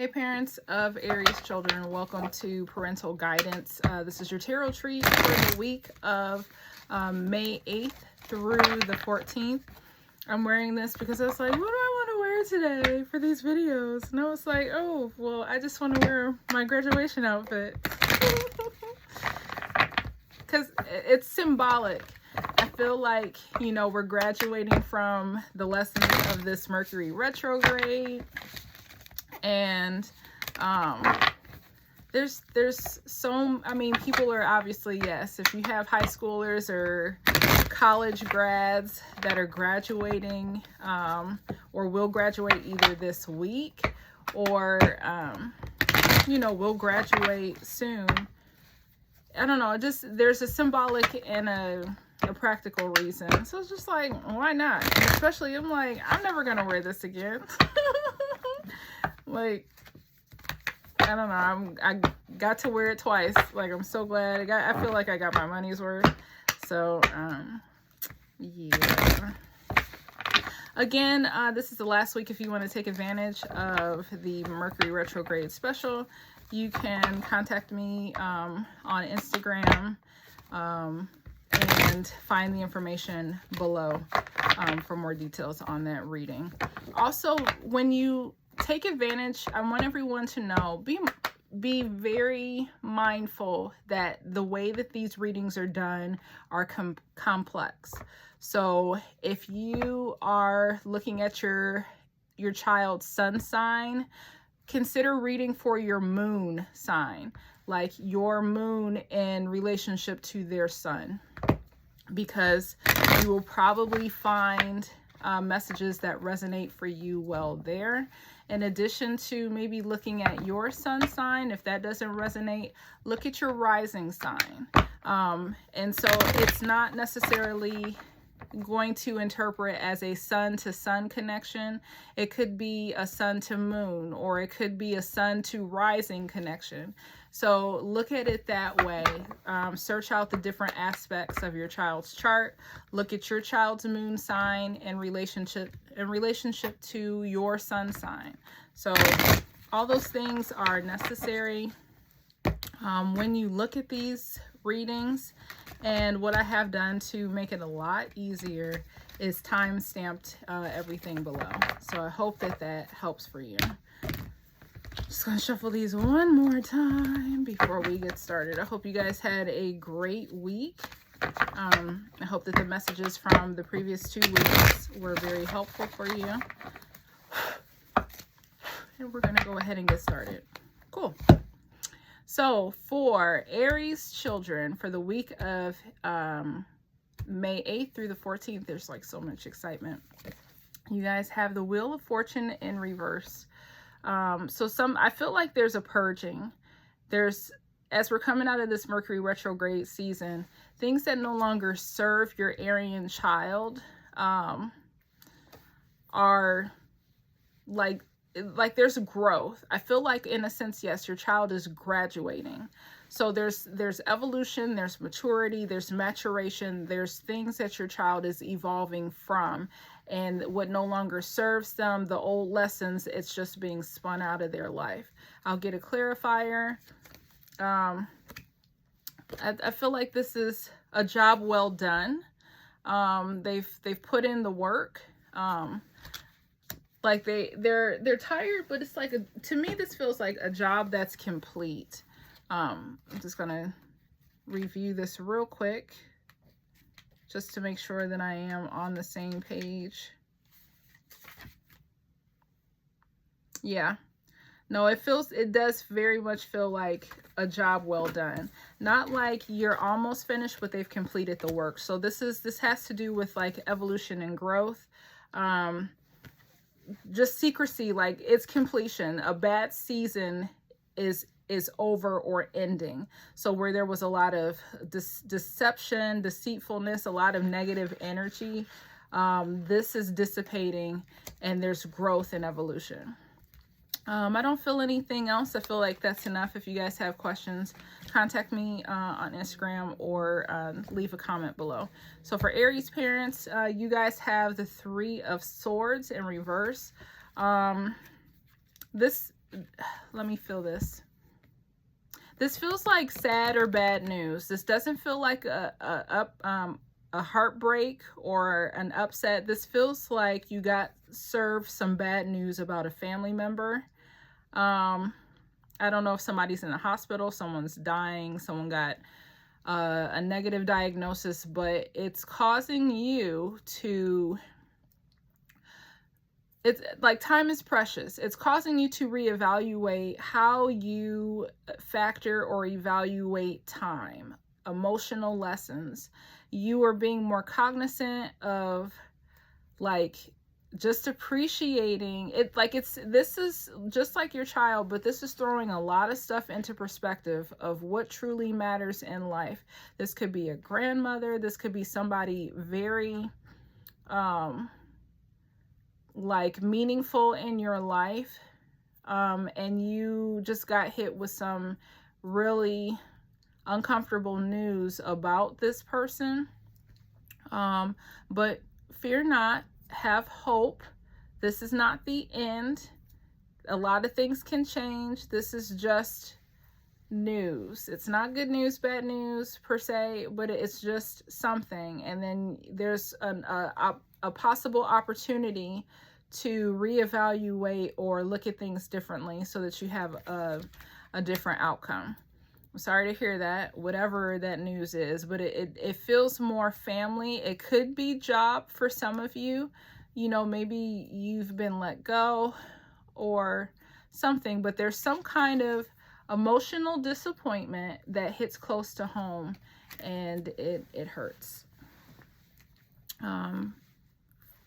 Hey parents of Aries children, welcome to Parental Guidance. This is your tarot treat for the week of May 8th through the 14th. I'm wearing this because I was like, what do I want to wear today for these videos? And I was like, oh, well, I just want to wear my graduation outfit. Because it's symbolic. I feel like, you know, we're graduating from the lessons of this Mercury retrograde. And there's so, I mean, people are obviously, yes, if you have high schoolers or college grads that are graduating or will graduate either this week or, you know, will graduate soon. I don't know, just there's a symbolic and a practical reason. So it's just like, why not? And especially, I'm like, I'm never going to wear this again. Like, I don't know, I got to wear it twice. Like, I'm so glad. I feel like I got my money's worth. So, yeah. Again, this is the last week. If you want to take advantage of the Mercury retrograde special, you can contact me on Instagram and find the information below for more details on that reading. Also, when you take advantage, I want everyone to know, be very mindful that the way that these readings are done are complex. So if you are looking at your child's sun sign, consider reading for your moon sign, like your moon in relationship to their sun, because you will probably find messages that resonate for you well there. In addition to maybe looking at your sun sign, if that doesn't resonate, look at your rising sign. And so it's not necessarily going to interpret as a sun to sun connection. It could be a sun to moon, or it could be a sun to rising connection. So look at it that way. Search out the different aspects of your child's chart. Look at your child's moon sign in relationship to your sun sign. So all those things are necessary when you look at these readings. And what I have done to make it a lot easier is time stamped everything below. So I hope that helps for you. Just gonna shuffle these one more time before we get started. I hope you guys had a great week. I hope that the messages from the previous 2 weeks were very helpful for you. And we're gonna go ahead and get started. Cool. So for Aries children, for the week of May 8th through the 14th, there's like so much excitement. You guys have the Wheel of Fortune in reverse. So I feel like there's a purging. As we're coming out of this Mercury retrograde season, things that no longer serve your Aryan child are like there's growth. I feel like, in a sense, yes, your child is graduating. So there's evolution, there's maturity, there's maturation, there's things that your child is evolving from. And what no longer serves them, the old lessons, it's just being spun out of their life. I'll get a clarifier. I feel like this is a job well done. They've put in the work. Like they're tired, but it's like to me this feels like a job that's complete. I'm just gonna review this real quick just to make sure that I am on the same page. Yeah. No, it does very much feel like a job well done. Not like you're almost finished, but they've completed the work. So this has to do with like evolution and growth. Just secrecy, like it's completion. A bad season is over or ending. So where there was a lot of deception, deceitfulness, a lot of negative energy, this is dissipating and there's growth and evolution. I don't feel anything else. I feel like that's enough. If you guys have questions, contact me on Instagram or leave a comment below. So for Aries parents, you guys have the 3 of Swords in reverse. This let me feel this. This feels like sad or bad news. This doesn't feel like a heartbreak or an upset. This feels like you got served some bad news about a family member. I don't know if somebody's in the hospital, someone's dying, someone got a negative diagnosis, but it's causing you to, it's like time is precious. It's causing you to reevaluate how you factor or evaluate time, emotional lessons. You are being more cognizant of like just appreciating it. Like this is just like your child, but this is throwing a lot of stuff into perspective of what truly matters in life. This could be a grandmother. This could be somebody very, like meaningful in your life, and you just got hit with some really uncomfortable news about this person, but fear not, have hope. This is not the end. A lot of things can change. This is just news. It's not good news, bad news per se, but it's just something. And then there's a possible opportunity to reevaluate or look at things differently so that you have a different outcome. I'm sorry to hear that, whatever that news is, but it feels more family. It could be job for some of you. You know, maybe you've been let go or something, but there's some kind of emotional disappointment that hits close to home, and it hurts.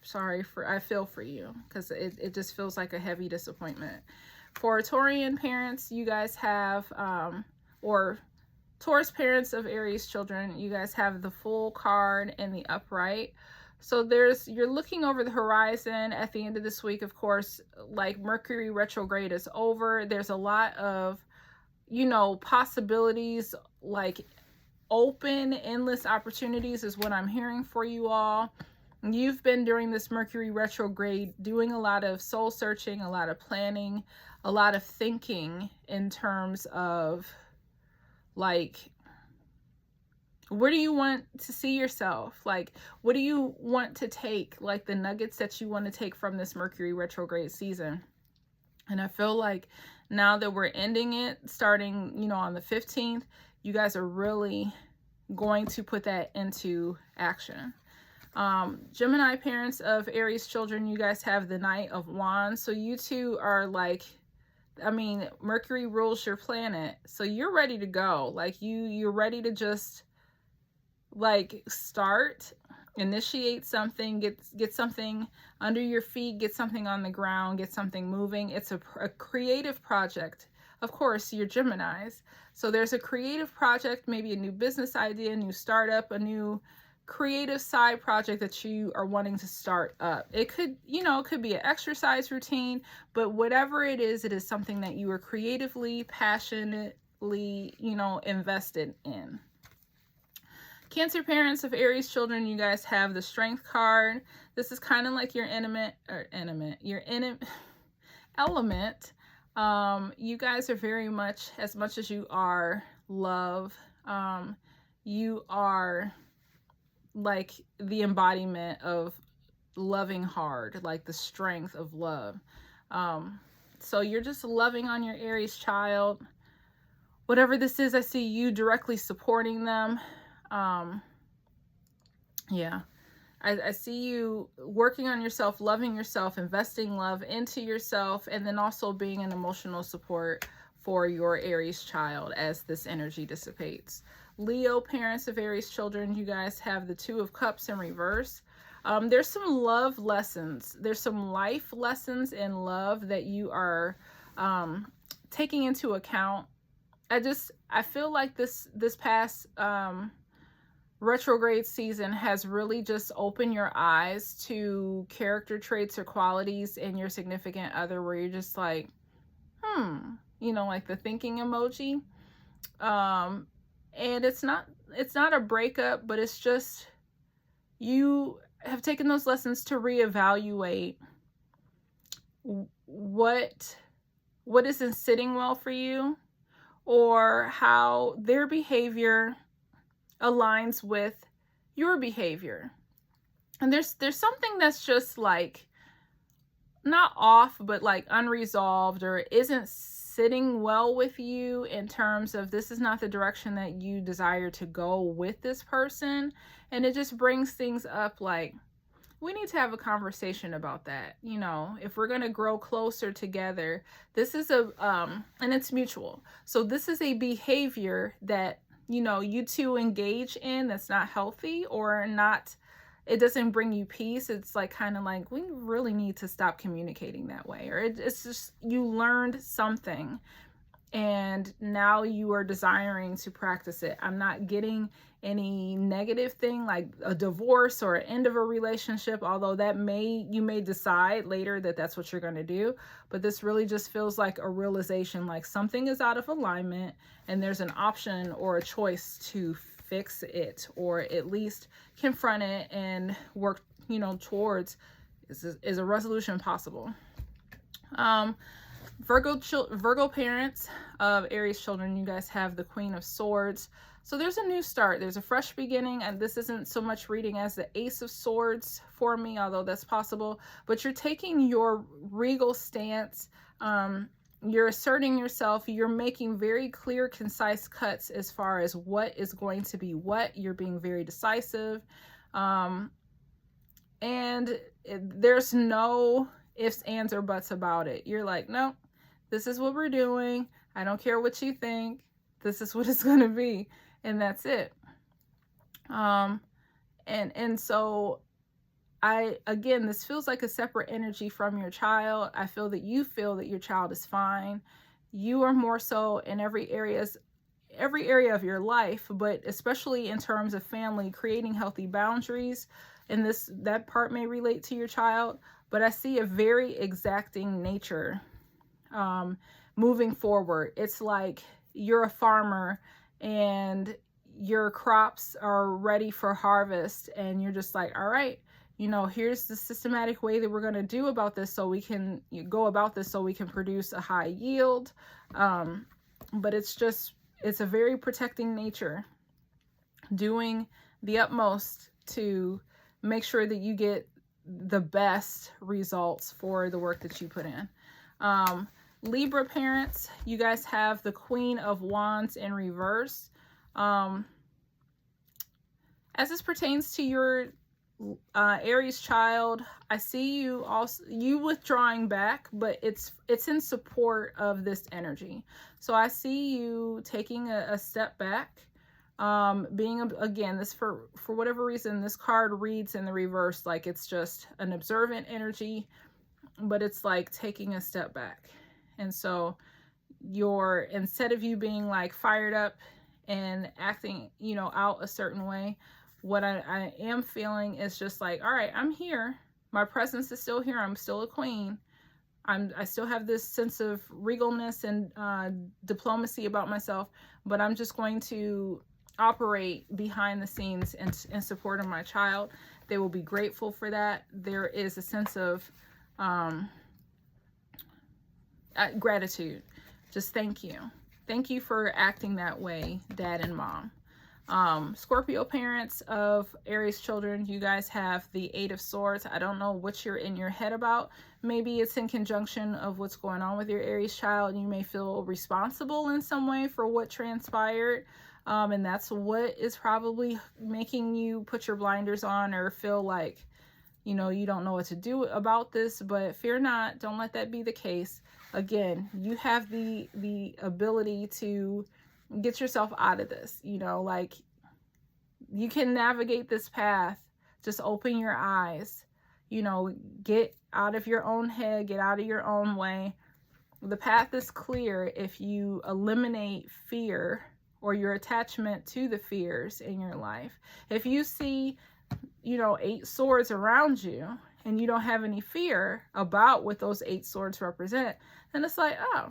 Sorry I feel for you, because it just feels like a heavy disappointment. For Taurian parents, you guys have, or Taurus parents of Aries children, you guys have the Fool card in the upright. So you're looking over the horizon at the end of this week. Of course, like Mercury retrograde is over. There's a lot of, you know, possibilities, like open, endless opportunities is what I'm hearing for you all. You've been, during this Mercury retrograde, doing a lot of soul searching, a lot of planning, a lot of thinking in terms of like, where do you want to see yourself? Like, what do you want to take? Like the nuggets that you want to take from this Mercury retrograde season. And I feel like now that we're ending it, starting, you know, on the 15th, you guys are really going to put that into action. Gemini parents of Aries children, you guys have the Knight of Wands. So you two are like, I mean, Mercury rules your planet. So you're ready to go. Like you're ready to just like start, initiate something, get something under your feet, get something on the ground, get something moving. It's a creative project. Of course, you're Geminis. So there's a creative project, maybe a new business idea, a new startup, a new creative side project that you are wanting to start up. It could, you know, it could be an exercise routine, but whatever it is something that you are creatively, passionately, you know, invested in. Cancer parents of Aries children, you guys have the Strength card. This is kind of like your element. You guys are very much as you are love, you are like the embodiment of loving hard, like the strength of love. So you're just loving on your Aries child. Whatever this is, I see you directly supporting them. Yeah, I see you working on yourself, loving yourself, investing love into yourself, and then also being an emotional support for your Aries child as this energy dissipates. Leo parents of Aries children, you guys have the Two of Cups in reverse. There's some love lessons. There's some life lessons in love that you are taking into account. I feel like this past retrograde season has really just opened your eyes to character traits or qualities in your significant other where you're just like, you know, like the thinking emoji. And it's not a breakup, but it's just you have taken those lessons to reevaluate what what isn't sitting well for you, or how their behavior aligns with your behavior. And there's something that's just like not off, but like unresolved, or isn't sitting well with you in terms of this is not the direction that you desire to go with this person. And it just brings things up like, we need to have a conversation about that. You know, if we're going to grow closer together, this is and it's mutual. So this is a behavior that, you know, you two engage in that's not healthy, or not, it doesn't bring you peace. It's like kind of like, we really need to stop communicating that way. Or it's just, you learned something and now you are desiring to practice it. I'm not getting any negative thing like a divorce or an end of a relationship, although that you may decide later that that's what you're going to do. But this really just feels like a realization, like something is out of alignment and there's an option or a choice to fix it, or at least confront it and work, you know, towards, is a resolution possible. Virgo parents of Aries children, you guys have the Queen of Swords. So there's a new start, there's a fresh beginning, and this isn't so much reading as the Ace of Swords for me, although that's possible, but you're taking your regal stance, you're asserting yourself, you're making very clear, concise cuts as far as what is going to be what. You're being very decisive, and there's no ifs, ands, or buts about it. You're like, no, this is what we're doing. I don't care what you think. This is what it's going to be. And that's it. And so again, this feels like a separate energy from your child. I feel that you feel that your child is fine. You are more so in every area of your life, but especially in terms of family, creating healthy boundaries. And that part may relate to your child, but I see a very exacting nature moving forward. It's like you're a farmer and your crops are ready for harvest, and you're just like, all right, you know, here's the systematic way that we're going to do about this, so we can go about this so we can produce a high yield. But it's a very protecting nature, doing the utmost to make sure that you get the best results for the work that you put in. Libra parents, you guys have the Queen of Wands in reverse. As this pertains to your Aries child, I see you withdrawing back, but it's in support of this energy. So I see you taking a step back, being, again, this for whatever reason, this card reads in the reverse like it's just an observant energy, but it's like taking a step back. And so instead of you being like fired up and acting, you know, out a certain way, what I am feeling is just like, all right, I'm here. My presence is still here. I'm still a queen. I still have this sense of regalness and diplomacy about myself, but I'm just going to operate behind the scenes in support of my child. They will be grateful for that. There is a sense of gratitude. Just thank you. Thank you for acting that way, Dad and Mom. Scorpio parents of Aries children, you guys have the Eight of Swords. I don't know what you're in your head about. Maybe it's in conjunction of what's going on with your Aries child. You may feel responsible in some way for what transpired. And that's what is probably making you put your blinders on or feel like, you know, you don't know what to do about this. But fear not. Don't let that be the case. Again, you have the ability to get yourself out of this, you know, like you can navigate this path. Just open your eyes, you know, get out of your own head, get out of your own way. The path is clear if you eliminate fear or your attachment to the fears in your life. If you see, you know, 8 swords around you and you don't have any fear about what those 8 swords represent, then it's like, oh,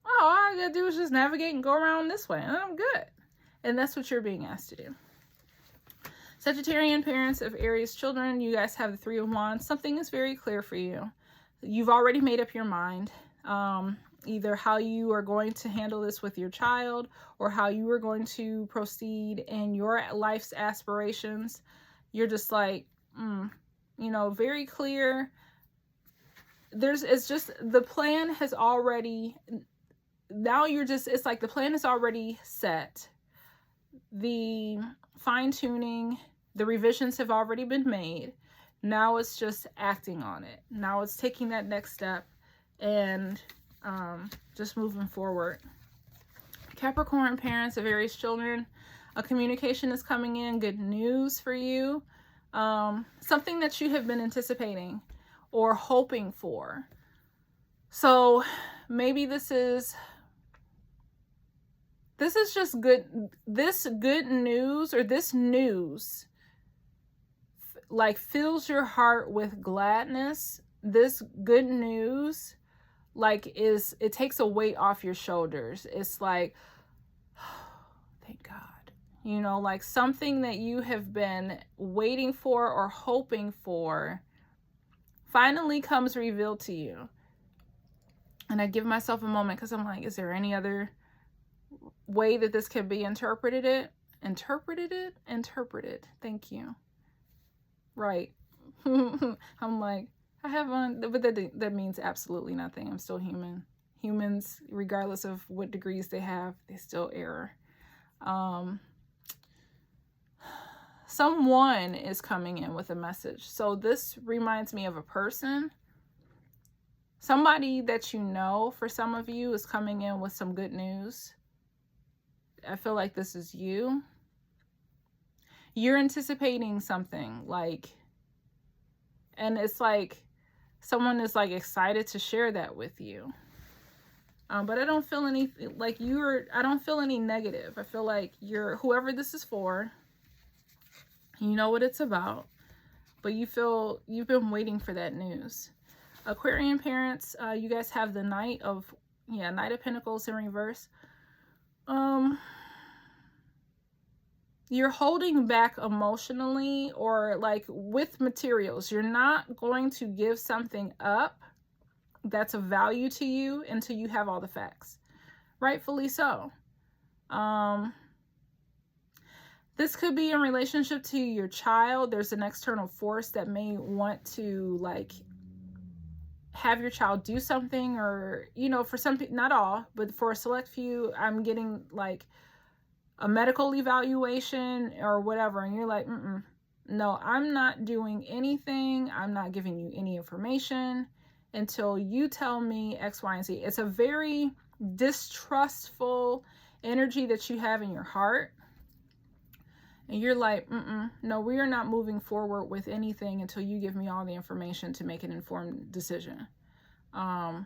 all I gotta do is just navigate and go around this way, and I'm good. And that's what you're being asked to do. Sagittarian parents of Aries children, you guys have the Three of Wands. Something is very clear for you. You've already made up your mind. either how you are going to handle this with your child or how you are going to proceed in your life's aspirations. You're just like, you know, very clear. It's just the plan has already, now you're just, it's like the plan is already set. The fine tuning, the revisions have already been made. Now it's just acting on it. Now it's taking that next step and just moving forward. Capricorn parents of Aries children, a communication is coming in, good news for you. Something that you have been anticipating or hoping for. So maybe this is just good. This good news, or this news, like fills your heart with gladness. This good news, like, it takes a weight off your shoulders. It's like, oh, thank God. You know, like something that you have been waiting for or hoping for finally comes revealed to you. And I give myself a moment because I'm like, is there any other way that this could be interpreted? Interpreted. Thank you. Right. I'm like, I have one, but that means absolutely nothing. I'm still human. Humans, regardless of what degrees they have, they still err. Someone is coming in with a message. So this reminds me of a person. Somebody that you know, for some of you, is coming in with some good news. I feel like this is you. You're anticipating something, like, and it's like someone is like excited to share that with you. But I don't feel any, like I don't feel any negative. I feel like whoever this is for, you know what it's about, but you feel you've been waiting for that news. Aquarian parents, you guys have the Knight of Pentacles in reverse. You're holding back emotionally or like with materials. You're not going to give something up that's of value to you until you have all the facts. Rightfully so. This could be in relationship to your child. There's an external force that may want to like have your child do something, or, you know, for some people, not all, but for a select few, I'm getting like a medical evaluation or whatever. And you're like, no, I'm not doing anything. I'm not giving you any information until you tell me X, Y, and Z. It's a very distrustful energy that you have in your heart. And you're like, no, we are not moving forward with anything until you give me all the information to make an informed decision. Your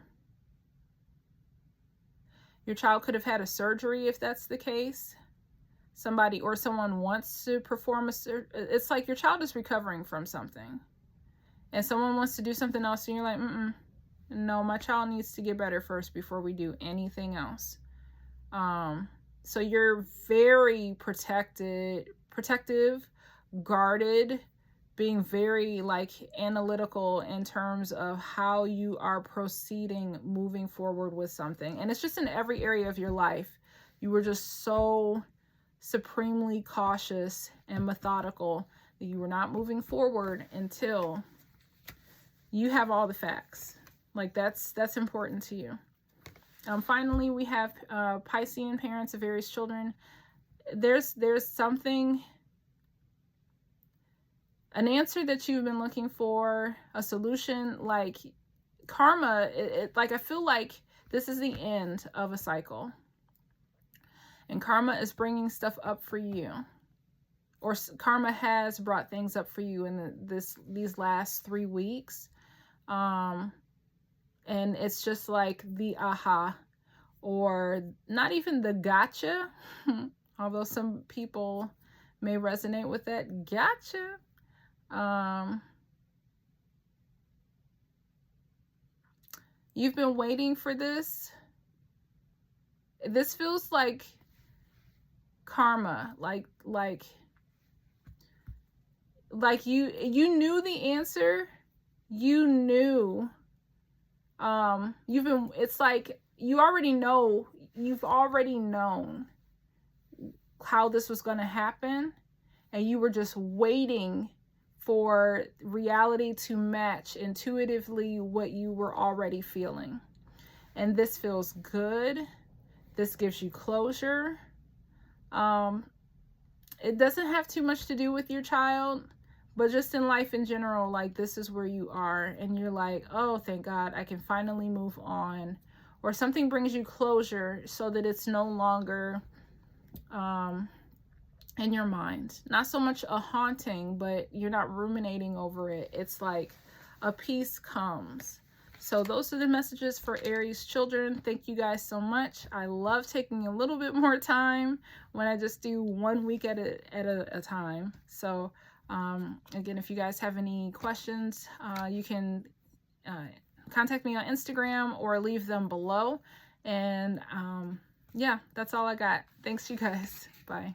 child could have had a surgery if that's the case. Someone wants to perform it's like your child is recovering from something. And someone wants to do something else and you're like, no, my child needs to get better first before we do anything else. So you're very protective, guarded, being very like analytical in terms of how you are proceeding, moving forward with something. And it's just in every area of your life. You were just so supremely cautious and methodical that you were not moving forward until you have all the facts. Like that's important to you. Finally, we have Piscean parents of Aries children. There's something, an answer that you've been looking for, a solution, like karma. Like I feel like this is the end of a cycle, and karma is bringing stuff up for you, or karma has brought things up for you in these last 3 weeks. And it's just like the aha, or not even the gotcha, although some people may resonate with that gotcha. You've been waiting for this. This feels like karma, like you knew the answer. You knew. It's like you already know, you've already known how this was going to happen, and you were just waiting for reality to match intuitively what you were already feeling. And this feels good. This gives you closure. It doesn't have too much to do with your child, but just in life in general, like this is where you are and you're like, oh, thank God, I can finally move on. Or something brings you closure so that it's no longer in your mind. Not so much a haunting, but you're not ruminating over it. It's like a peace comes. So those are the messages for Aries children. Thank you guys so much. I love taking a little bit more time when I just do 1 week at a time. So again, if you guys have any questions, you can contact me on Instagram or leave them below. And yeah, that's all I got. Thanks, you guys. Bye.